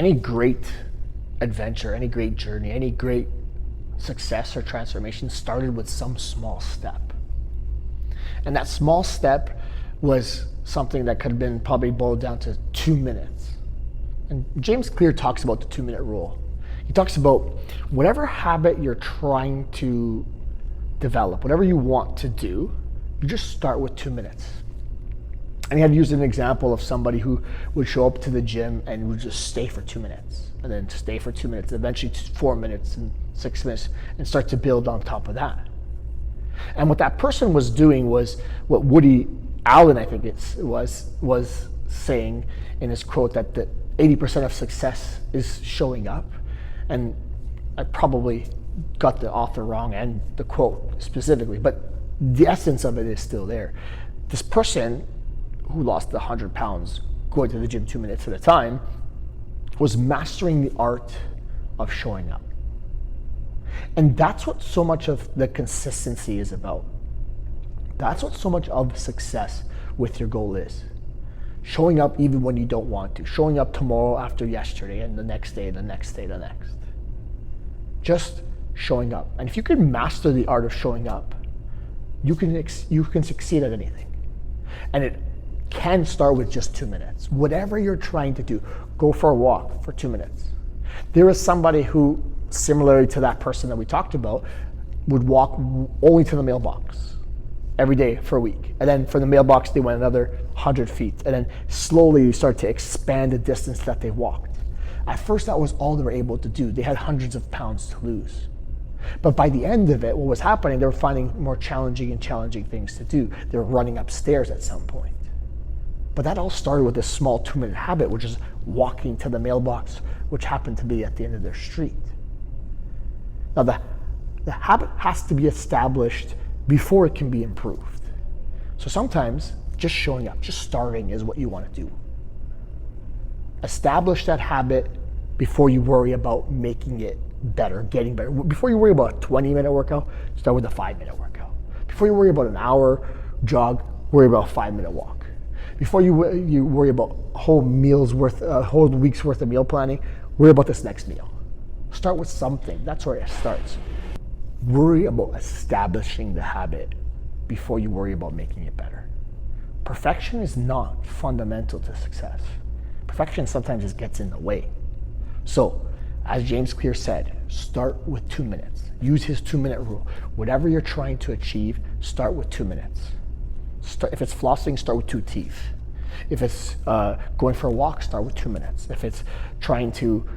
any great adventure, any great journey, any great success or transformation started with some small step. And that small step was something that could have been probably boiled down to 2 minutes. And James Clear talks about the 2-minute rule. He talks about whatever habit you're trying to develop, whatever you want to do, you just start with 2 minutes. And he had used an example of somebody who would show up to the gym and would just stay for 2 minutes, and then stay for 2 minutes, and eventually 4 minutes and 6 minutes, and start to build on top of that. And what that person was doing was what Woody Allen, I think was saying in his quote, that the 80% of success is showing up. And I probably got the author wrong and the quote specifically, but the essence of it is still there. This person who lost 100 pounds going to the gym 2 minutes at a time was mastering the art of showing up. And that's what so much of the consistency is about. That's what so much of success with your goal is. Showing up even when you don't want to. Showing up tomorrow after yesterday, and the next day, the next day, the next. Just showing up. And if you can master the art of showing up, you can succeed at anything. And it can start with just 2 minutes. Whatever you're trying to do, go for a walk for 2 minutes. There is somebody who, similarly to that person that we talked about, would walk only to the mailbox every day for a week. And then from the mailbox, they went another 100 feet. And then slowly you start to expand the distance that they walked. At first, that was all they were able to do. They had hundreds of pounds to lose. But by the end of it, what was happening, they were finding more challenging things to do. They were running upstairs at some point. But that all started with this small 2-minute habit, which is walking to the mailbox, which happened to be at the end of their street. Now, the habit has to be established before it can be improved. So sometimes just showing up, just starting is what you want to do. Establish that habit before you worry about making it better, getting better. Before you worry about a 20-minute workout, start with a 5-minute workout. Before you worry about an hour jog, worry about a 5-minute walk. Before you worry about a whole week's worth of meal planning, worry about this next meal. Start with something. That's where it starts. Worry about establishing the habit before you worry about making it better. Perfection is not fundamental to success. Perfection sometimes just gets in the way. So, as James Clear said, start with 2 minutes. Use his 2-minute rule. Whatever you're trying to achieve, start with 2 minutes. If it's flossing, start with 2 teeth. If it's going for a walk, start with 2 minutes. If it's trying to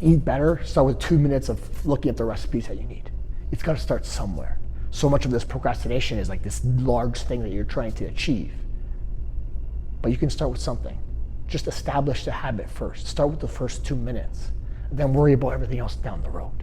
eat better, start with 2 minutes of looking at the recipes that you need. It's got to start somewhere. So much of this procrastination is like this large thing that you're trying to achieve. But you can start with something. Just establish the habit first. Start with the first 2 minutes. Then worry about everything else down the road.